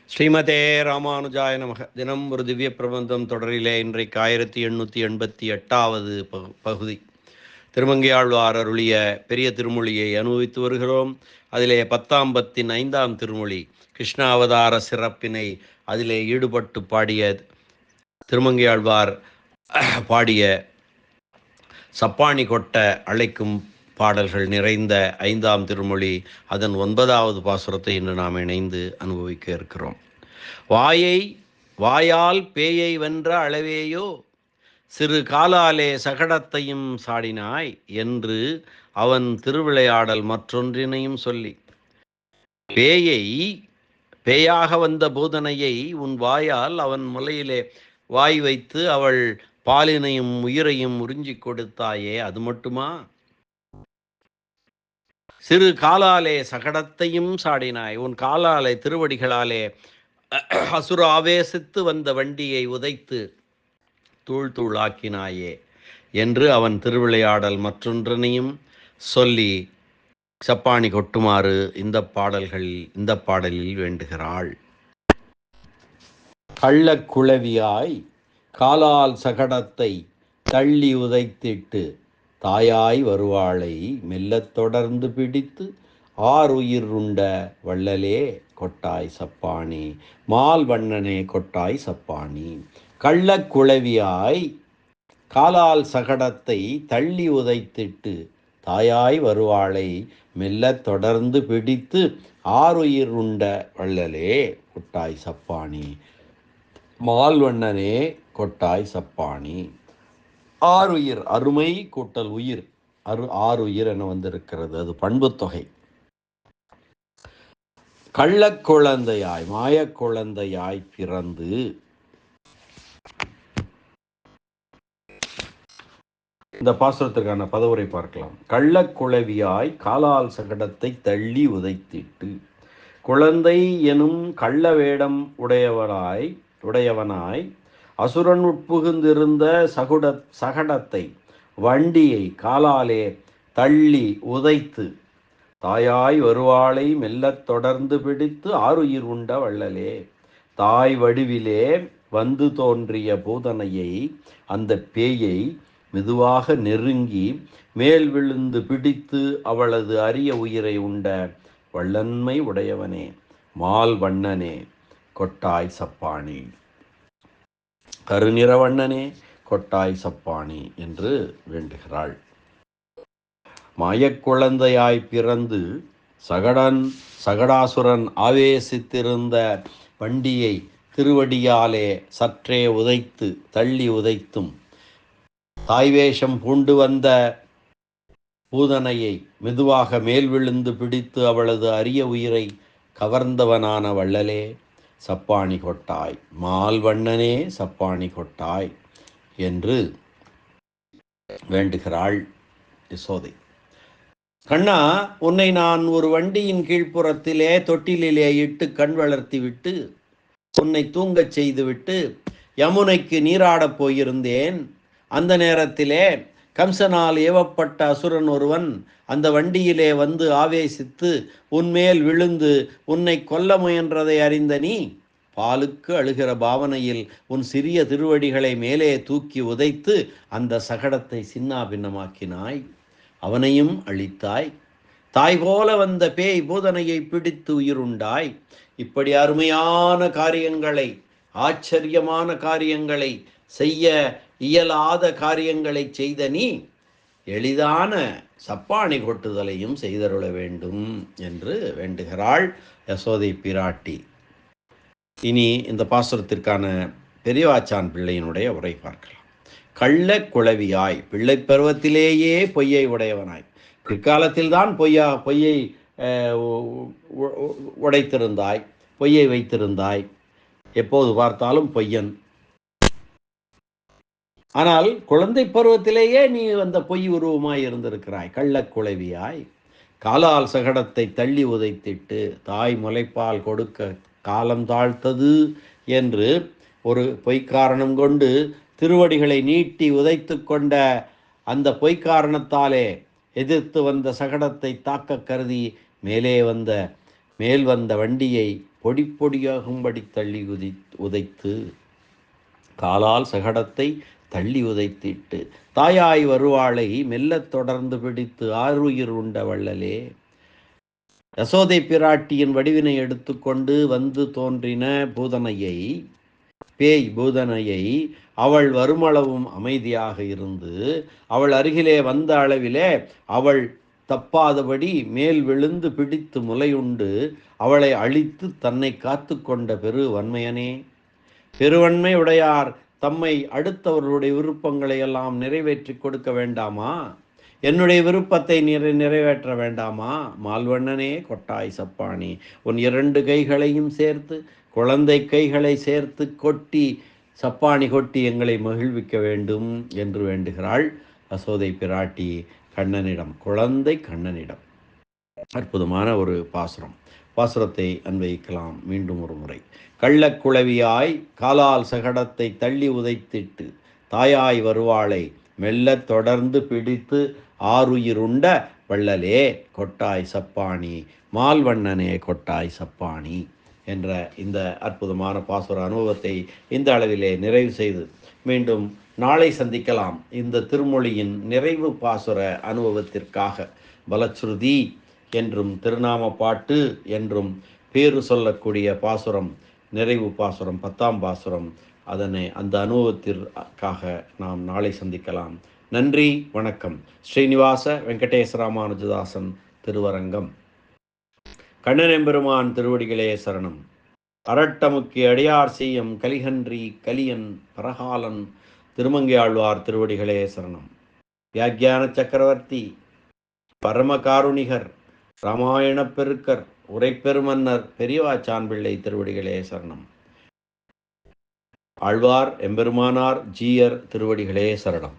ஸ்ரீமதே ராமானுஜாய நமக. தினம் ஒரு திவ்ய பிரபந்தம் தொடரிலே இன்றைக்கு 1888வது பகுதி திருமங்கையாழ்வார் அருளிய பெரிய திருமொழியை அனுபவித்து வருகிறோம். அதிலே 10ஆம் பத்தின் 5ஆம் திருமொழி கிருஷ்ணாவதார சிறப்பினை அதிலே ஈடுபட்டு பாடிய திருமங்கையாழ்வார் பாடிய சப்பாணி கொட்ட அழைக்கும் பாடல்கள் நிறைந்த 5ஆம் திருமொழி, அதன் 9வது பாசுரத்தை இன்று நாம் இணைந்து அனுபவிக்க இருக்கிறோம். வாயால் பேயை வென்ற அளவேயோ சிறு காலாலே சகடத்தையும் சாடினாய் என்று அவன் திருவிளையாடல் மற்றொன்றினையும் சொல்லி, பேயாக வந்த பூதனையை உன் வாயால் அவன் முலையிலே வாய் வைத்து அவள் பாலினையும் உயிரையும் உறிஞ்சி கொடுத்தாயே, அது மட்டுமா? சிறு காலாலே சகடத்தையும் சாடினாய், உன் காலாலே திருவடிகளாலே அசுர ஆவேசித்து வந்த வண்டியை உதைத்து தூள் தூளாக்கினாயே என்று அவன் திருவிளையாடல் மற்றொன்றனையும் சொல்லி சப்பாணி கொட்டுமாறு இந்த பாடலில் வேண்டுகிறாள். கள்ளக்குளவியாய் காலால் சகடத்தை தள்ளி உதைத்திட்டு தாயாய் வருவாளை மெல்லத் தொடர்ந்து பிடித்து ஆறுயிர் உண்ட வள்ளலே கொட்டாய் சப்பாணி, மால் வண்ணனே கொட்டாய் சப்பாணி. கள்ளக்குளவியாய் காலால் சகடத்தை தள்ளி உதைத்திட்டு தாயாய் வருவாளை மெல்லத் தொடர்ந்து பிடித்து ஆறுயிர் உண்ட வள்ளலே கொட்டாய் சப்பாணி, மால் வண்ணனே கொட்டாய் சப்பாணி. ஆறுயிர், அருமை கூட்டல் உயிர், ஆறுயிர் என வந்திருக்கிறது, அது பண்பு தொகை. கள்ளக்குழந்தையாய் மாயக்குழந்தையாய் பிறந்து இந்த பாசுரத்திற்கான பதவுரை பார்க்கலாம். கள்ளக்குளவியாய் காலால் சகடத்தை தள்ளி உதைத்திட்டு, குழந்தை எனும் கள்ள வேடம் உடையவனாய் அசுரன் உட்புகுந்திருந்த சகடத்தை வண்டியை காலாலே தள்ளி உதைத்து தாயாய் வருவாளை மெல்லத் தொடர்ந்து பிடித்து ஆறுயிர் உண்ட வள்ளலே. தாய் வடிவிலே வந்து தோன்றிய பூதனையை, அந்த பேயை மெதுவாக நெருங்கி மேல் விழுந்து பிடித்து அவளது அரிய உயிரை உண்ட வள்ளன்மை உடையவனே, மால் வண்ணனே கொட்டாய் சப்பாணி, கருநிற வண்ணனே கொட்டாய் சப்பாணி என்று வேண்டுகிறாள். மாயக்குழந்தையாய் பிறந்து சகடாசுரன் ஆவேசித்திருந்த வண்டியை திருவடியாலே சற்றே உதைத்து தள்ளி உதைத்தும், தாய்வேஷம் பூண்டு வந்த பூதனையை மெதுவாக மேல் விழுந்து பிடித்து அவளது அரிய உயிரை கவர்ந்தவனான வள்ளலே சப்பாணி கொட்டாய், மால் வண்ணனே சப்பாணி கொட்டாய் என்று வேண்டுகிறாள் யசோதை. கண்ணா, உன்னை நான் ஒரு வண்டியின் கீழ்ப்புறத்திலே தொட்டிலே இட்டு கண் வளர்த்தி விட்டு உன்னை தூங்கச் செய்துவிட்டு யமுனைக்கு நீராடப் போயிருந்தேன். அந்த நேரத்திலே கம்சனால் ஏவப்பட்ட அசுரன் ஒருவன் அந்த வண்டியிலே வந்து ஆவேசித்து உன்மேல் விழுந்து உன்னை கொல்ல முயன்றதை அறிந்த நீ பாலுக்கு அழுகிற பாவனையில் உன் சிறிய திருவடிகளை மேலே தூக்கி உதைத்து அந்த சகடத்தை சின்னா பின்னமாக்கினாய், அவனையும் அழித்தாய். தாய் போல வந்த பேய் பூதனையை பிடித்து உயிருண்டாய். இப்படி அருமையான காரியங்களை, ஆச்சரியமான காரியங்களை, செய்ய இயலாத காரியங்களை செய்த நீ எளிதான சப்பாணி கொட்டுதலையும் செய்தருள வேண்டும் என்று வேண்டுகிறாள் யசோதை பிராட்டி. இனி இந்த பாசுரத்திற்கான பெரியவாச்சான் பிள்ளையினுடைய உரை பார்க்கலாம். கள்ள குளவியாய், பிள்ளை பருவத்திலேயே பொய்யை உடையவனாய், பிற்காலத்தில் தான் பொய்யை உடைத்திருந்தாய், பொய்யை வைத்திருந்தாய், எப்போது பார்த்தாலும் பொய்யன். ஆனால் குழந்தை பருவத்திலேயே நீ அந்த பொய் உருவமாய் இருந்திருக்கிறாய். கள்ளக்குளவியாய் காலால் சகடத்தை தள்ளி உதைத்திட்டு தாய் முலைப்பால் கொடுக்க காலம் தாழ்த்தது என்று ஒரு பொய்க்காரணம் கொண்டு திருவடிகளை நீட்டி உதைத்து கொண்ட அந்த பொய்க்காரணத்தாலே எதிர்த்து வந்த சகடத்தை தாக்க கருதி மேல் வந்த வண்டியை பொடி பொடியாகும்படி தள்ளி உதைத்து காலால் சகடத்தை தள்ளி உதைத்திட்டு தாயாய் வருவாளை மெல்லத் தொடர்ந்து பிடித்து ஆருயிர் உண்ட வள்ளலே. யசோதை பிராட்டியின் வடிவினை எடுத்துக்கொண்டு வந்து தோன்றின பூதனையை அவள் வருமளவும் அமைதியாக இருந்து அவள் அருகிலே வந்த அளவிலே அவள் தப்பாதபடி மேல் விழுந்து பிடித்து முலையுண்டு அவளை அழித்து தன்னை காத்து கொண்ட பெருவன்மையனே. பெருவன்மை உடையார் தம்மை அடுத்தவர்களுடைய விருப்பங்களை எல்லாம் நிறைவேற்றி கொடுக்க வேண்டாமா? என்னுடைய விருப்பத்தை நிறைவேற்ற வேண்டாமா? மால்வண்ணனே கொட்டாய் சப்பாணி, உன் 2 கைகளையும் சேர்த்து குழந்தை கைகளை சேர்த்து கொட்டி சப்பாணி கொட்டி எங்களை மகிழ்விக்க வேண்டும் என்று வேண்டுகிறாள் யசோதை பிராட்டி கண்ணனிடம், குழந்தை கண்ணனிடம். அற்புதமான ஒரு பாசுரத்தை அன்வைக்கலாம் மீண்டும் ஒரு முறை. கள்ளக்குளவியாய் காலால் சகடத்தை தள்ளி உதைத்திட்டு தாயாய் வருவாளை மெல்ல தொடர்ந்து பிடித்து ஆருயிருண்ட வள்ளலே கொட்டாய் சப்பாணி, மால்வண்ணனே கொட்டாய் சப்பாணி என்ற இந்த அற்புதமான பாசுர அனுபவத்தை இந்த அளவிலே நிறைவு செய்து மீண்டும் நாளை சந்திக்கலாம். இந்த திருமொழியின் நிறைவு பாசுர அனுபவத்திற்காக பலஸ்ருதி என்றும் திருநாம பாட்டு என்றும் பேரு சொல்லக்கூடிய பாசுரம், நிறைவு பாசுரம், 10ஆம் பாசுரம், அந்த அனுபவத்திற்காக நாம் நாளை சந்திக்கலாம். நன்றி, வணக்கம். ஸ்ரீனிவாச வெங்கடேச ராமானுஜதாசன் திருவரங்கம். கண்ணனெம்பெருமான் திருவடிகளே சரணம். அரட்டமுக்கி அடியார் செய்யும் கலிகன்றி கலியன் பரகாலன் திருமங்கையாழ்வார் திருவடிகளே சரணம். வியாக்கியான சக்கரவர்த்தி பரமகாருணிகர் ராமாயணப் பெருக்கர் உரைப்பெருமன்னர் பெரியவாச்சான் பிள்ளை திருவடிகளே சரணம். ஆழ்வார் எம்பெருமானார் ஜீயர் திருவடிகளே சரணம்.